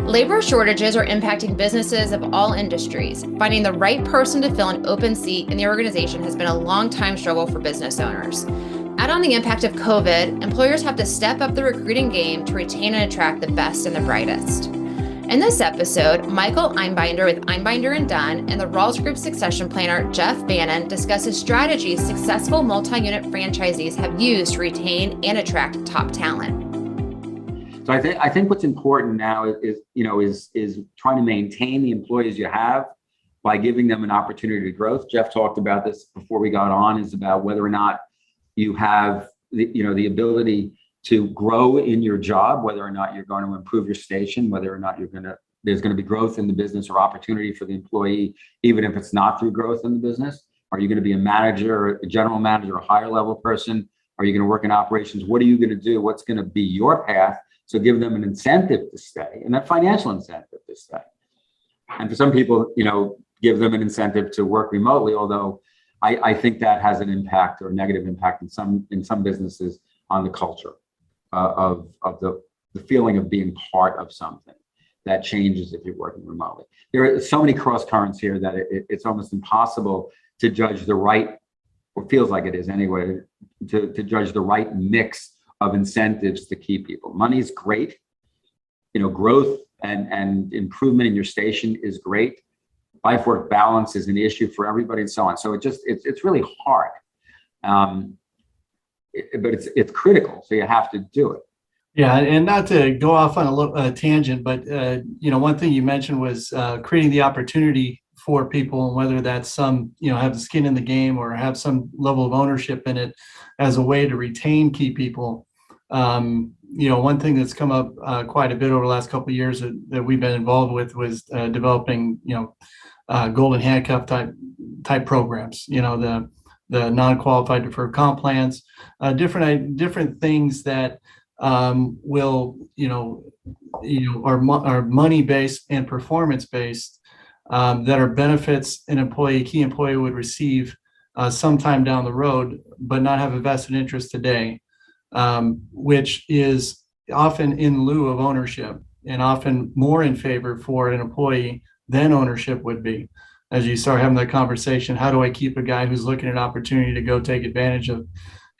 Labor shortages are impacting businesses of all industries. Finding the right person to fill an open seat in the organization has been a long-time struggle for business owners. Add on the impact of COVID, employers have to step up the recruiting game to retain and attract the best and the brightest. In this episode, Michael Einbinder with Einbinder and Dunn and the Rawls Group succession planner, Jeff Bannon, discusses strategies successful multi-unit franchisees have used to retain and attract top talent. So I think what's important now is trying to maintain the employees you have by giving them an opportunity to growth. Jeff talked about this before we got on, is about whether or not you have the ability to grow in your job, whether or not you're going to improve your station, whether or not there's going to be growth in the business or opportunity for the employee, even if it's not through growth in the business. Are you going to be a manager, a general manager, a higher level person? Are you going to work in operations? What are you going to do? What's going to be your path? So give them an incentive to stay, and that financial incentive to stay. And for some people, give them an incentive to work remotely, although I think that has an impact or a negative impact in some businesses on the culture of the feeling of being part of something that changes if you're working remotely. There are so many cross currents here that it's almost impossible to judge the right, or feels like it is anyway, to judge the right mix of incentives to keep people. Money is great, growth and improvement in your station is great. Life work balance is an issue for everybody, and so on. So it's really hard, but it's critical. So you have to do it. Yeah, and not to go off on a tangent, but one thing you mentioned was creating the opportunity for people, and whether that's some have the skin in the game or have some level of ownership in it as a way to retain key people. One thing that's come up quite a bit over the last couple of years that we've been involved with was developing, golden handcuff type programs. The non-qualified deferred comp plans, different things that will are money based and performance based, that are benefits an key employee would receive sometime down the road, but not have a vested interest today. Which is often in lieu of ownership, and often more in favor for an employee than ownership would be. As you start having that conversation, how do I keep a guy who's looking at an opportunity to go take advantage of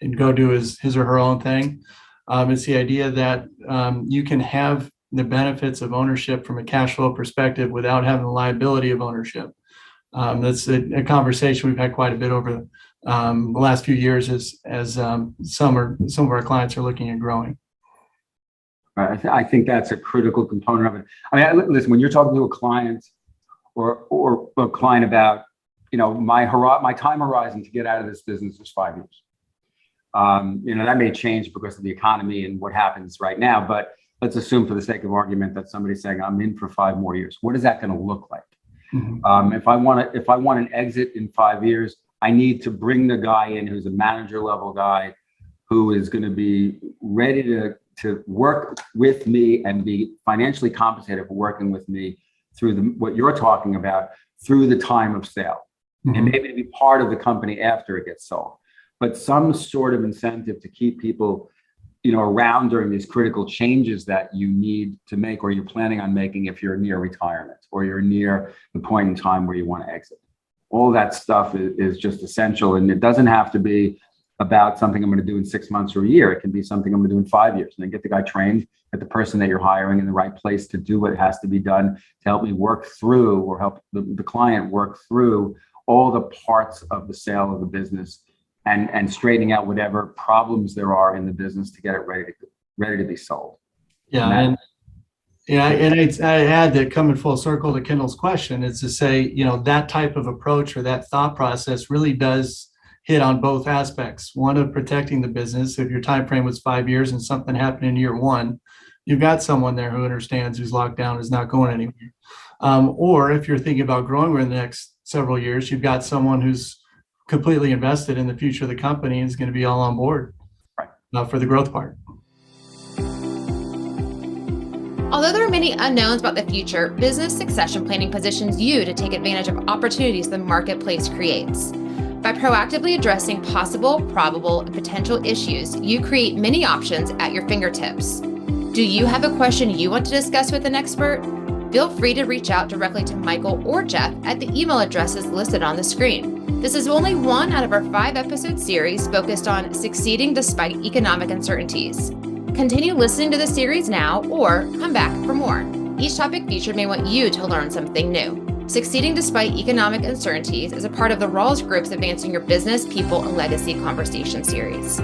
and go do his or her own thing? It's the idea that you can have the benefits of ownership from a cash flow perspective without having the liability of ownership. That's a conversation we've had quite a bit over the last few years as some of our clients are looking at growing. I think that's a critical component of it. I mean, listen, when you're talking to a client or a client about, my time horizon to get out of this business is 5 years. That may change because of the economy and what happens right now, but let's assume for the sake of argument that somebody's saying I'm in for 5 more years. What is that going to look like? Mm-hmm. If I want an exit in 5 years, I need to bring the guy in who's a manager level guy who is going to be ready to work with me and be financially compensated for working with me through what you're talking about, through the time of sale. Mm-hmm. And maybe to be part of the company after it gets sold. But some sort of incentive to keep people around during these critical changes that you need to make, or you're planning on making if you're near retirement or you're near the point in time where you want to exit. All that stuff is just essential. And it doesn't have to be about something I'm going to do in 6 months or a year. It can be something I'm going to do in 5 years, and then get the guy trained, get the person that you're hiring in the right place to do what has to be done to help me work through, or help the client work through all the parts of the sale of the business and straightening out whatever problems there are in the business to get it ready to be sold. Yeah. And I add that, coming full circle to Kendall's question, is to say, that type of approach or that thought process really does hit on both aspects. One, of protecting the business. If your time frame was 5 years and something happened in year one, you've got someone there who understands, who's locked down, is not going anywhere. Or if you're thinking about growing in the next several years, you've got someone who's completely invested in the future of the company and is going to be all on board for the growth part. Although there are many unknowns about the future, business succession planning positions you to take advantage of opportunities the marketplace creates. By proactively addressing possible, probable, and potential issues, you create many options at your fingertips. Do you have a question you want to discuss with an expert? Feel free to reach out directly to Michael or Jeff at the email addresses listed on the screen. This is only one out of our 5-episode series focused on succeeding despite economic uncertainties. Continue listening to the series now or come back for more. Each topic featured may want you to learn something new. Succeeding Despite Economic Uncertainties is a part of the Rawls Group's Advancing Your Business, People, and Legacy Conversation series.